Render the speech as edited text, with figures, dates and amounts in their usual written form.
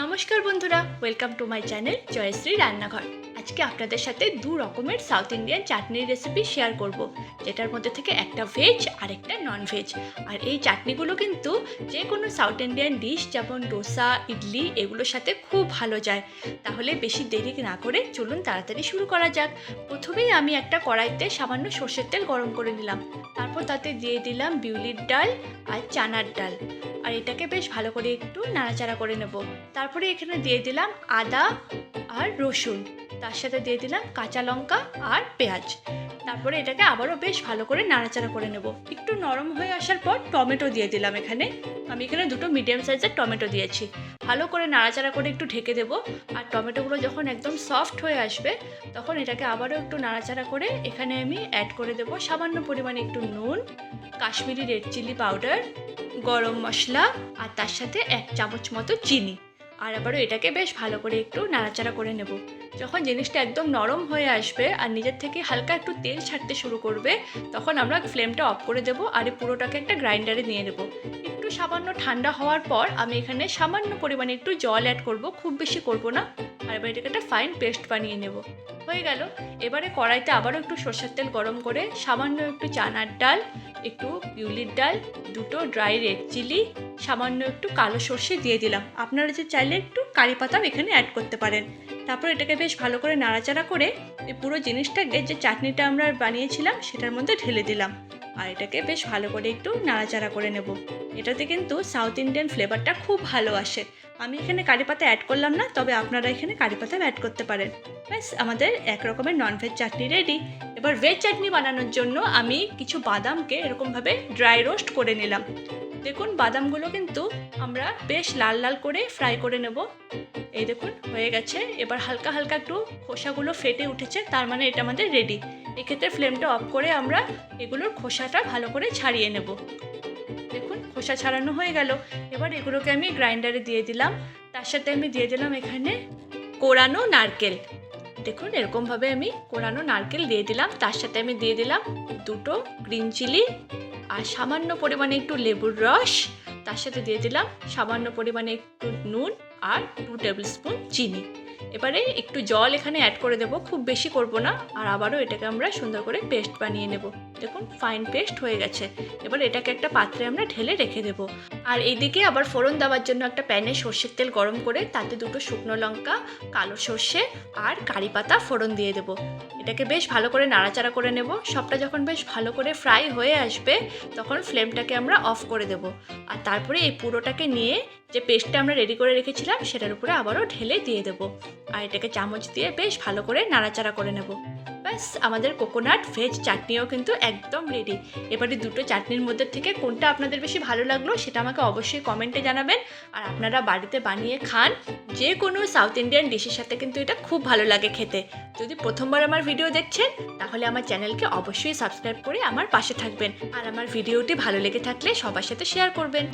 নমস্কার বন্ধুরা, welcome to my channel Joyshree রান্নাঘর। আজকে আপনাদের সাথে দু রকমের সাউথ ইন্ডিয়ান চাটনির রেসিপি শেয়ার করব, যেটার মধ্যে থেকে একটা ভেজ আর একটা নন ভেজ। আর এই চাটনিগুলো কিন্তু যে কোনো সাউথ ইন্ডিয়ান ডিশ যেমন ডোসা, ইডলি এগুলোর সাথে খুব ভালো যায়। তাহলে বেশি দেরি না করে চলুন তাড়াতাড়ি শুরু করা যাক। প্রথমেই আমি একটা কড়াইতে সামান্য সর্ষের তেল গরম করে নিলাম। তারপর তাতে দিয়ে দিলাম বিউলির ডাল আর চানার ডাল, আর এটাকে বেশ ভালো করে একটু নাড়াচাড়া করে নেব। তারপরে এখানে দিয়ে দিলাম আদা আর রসুন, তার সাথে দিয়ে দিলাম কাঁচা লঙ্কা আর পেঁয়াজ। তারপরে এটাকে আবারও বেশ ভালো করে নাড়াচাড়া করে নেব। একটু নরম হয়ে আসার পর টমেটো দিয়ে দিলাম। আমি এখানে দুটো মিডিয়াম সাইজের টমেটো দিয়েছি। ভালো করে নাড়াচাড়া করে একটু ঢেকে দেবো। আর টমেটোগুলো যখন একদম সফট হয়ে আসবে তখন এটাকে আবারও একটু নাড়াচাড়া করে এখানে আমি অ্যাড করে দেবো সামান্য পরিমাণে একটু নুন, কাশ্মীরি রেড চিলি পাউডার, গরম মশলা আর তার সাথে 1 চামচ মতো চিনি। আর আবারও এটাকে বেশ ভালো করে একটু নাড়াচাড়া করে নেব। যখন জিনিসটা একদম নরম হয়ে আসবে আর নিজের থেকে হালকা একটু তেল ছাড়তে শুরু করবে তখন আমরা ফ্লেমটা অফ করে দেবো আর এই পুরোটাকে একটা গ্রাইন্ডারে নিয়ে নেব। একটু সামান্য ঠান্ডা হওয়ার পর আমি এখানে সামান্য পরিমাণে একটু জল অ্যাড করব, খুব বেশি করব না। আর এবার এটাকে একটা ফাইন পেস্ট বানিয়ে নেব। হয়ে গেল। এবারে কড়াইতে আবারও একটু সরষের তেল গরম করে সামান্য একটু চানার ডাল, একটু বিউলির ডাল, দুটো ড্রাই রেড চিলি, সামান্য একটু কালো সর্ষে দিয়ে দিলাম। আপনারা যে চাইলে একটু কারি পাতাও এখানে অ্যাড করতে পারেন। তারপর এটাকে বেশ ভালো করে নাড়াচাড়া করে এই পুরো জিনিসটাকে যে চাটনিটা আমরা বানিয়েছিলাম সেটার মধ্যে ঢেলে দিলাম। আর এটাকে বেশ ভালো করে একটু নাড়াচাড়া করে নেব। এটাতে কিন্তু সাউথ ইন্ডিয়ান ফ্লেভারটা খুব ভালো আসে। আমি এখানে কারি পাতা অ্যাড করলাম না, তবে আপনারা এখানে কারি পাতা অ্যাড করতে পারেন। ব্যাস আমাদের এক রকমের ননভেজ চাটনি রেডি। এবার ভেজ চাটনি বানানোর জন্য আমি কিছু বাদামকে এরকমভাবে ড্রাই রোস্ট করে নিলাম। দেখুন বাদামগুলো কিন্তু আমরা বেশ লাল লাল করে ফ্রাই করে নেব। এই দেখুন হয়ে গেছে। এবার হালকা হালকা একটু খোসাগুলো ফেটে উঠেছে, তার মানে এটা আমাদের রেডি। এক্ষেত্রে ফ্লেমটা অফ করে আমরা এগুলোর খোসাটা ভালো করে ছাড়িয়ে নেব। দেখুন খোসা ছাড়ানো হয়ে গেল। এবার এগুলোকে আমি গ্রাইন্ডারে দিয়ে দিলাম। তার সাথে আমি দিয়ে দিলাম এখানে কোরানো নারকেল। দেখুন এরকমভাবে আমি কোরানো নারকেল দিয়ে দিলাম। তার সাথে আমি দিয়ে দিলাম দুটো গ্রিন চিলি আর সামান্য পরিমাণে একটু লেবুর রস। তার সাথে দিয়ে দিলাম সামান্য পরিমাণে একটু নুন আর 2 টেবিল স্পুন চিনি। এবারে একটু জল এখানে অ্যাড করে দেবো, খুব বেশি করব না। আর আবারও এটাকে আমরা সুন্দর করে পেস্ট বানিয়ে নেব। দেখুন ফাইন পেস্ট হয়ে গেছে। এবার এটাকে একটা পাত্রে আমরা ঢেলে রেখে দেবো। আর এইদিকে আবার ফোড়ন দেওয়ার জন্য একটা প্যানে সর্ষের তেল গরম করে তাতে দুটো শুকনো লঙ্কা, কালো সর্ষে আর কারি পাতা ফোড়ন দিয়ে দেবো। এটাকে বেশ ভালো করে নাড়াচাড়া করে নেব। সবটা যখন বেশ ভালো করে ফ্রাই হয়ে আসবে তখন ফ্লেমটাকে আমরা অফ করে দেব। আর তারপরে এই পুরোটাকে নিয়ে যে পেস্টটা আমরা রেডি করে রেখেছিলাম সেটার উপরে আবারও ঢেলে দিয়ে দেব। আর এটাকে চামচ দিয়ে বেশ ভালো করে নাড়াচাড়া করে নেব। ব্যাস আমাদের কোকোনাট ভেজ চাটনিও কিন্তু একদম রেডি। এবারে দুটো চাটনির মধ্যে থেকে কোনটা আপনাদের বেশি ভালো লাগলো সেটা আমাকে অবশ্যই কমেন্টে জানাবেন। আর আপনারা বাড়িতে বানিয়ে খান, যে কোনো সাউথ ইন্ডিয়ান ডিশের সাথে কিন্তু এটা খুব ভালো লাগে খেতে। যদি প্রথমবার আমার ভিডিও দেখছেন তাহলে আমার চ্যানেলকে অবশ্যই সাবস্ক্রাইব করে আমার পাশে থাকবেন। আর আমার ভিডিওটি ভালো লেগে থাকলে সবার সাথে শেয়ার করবেন।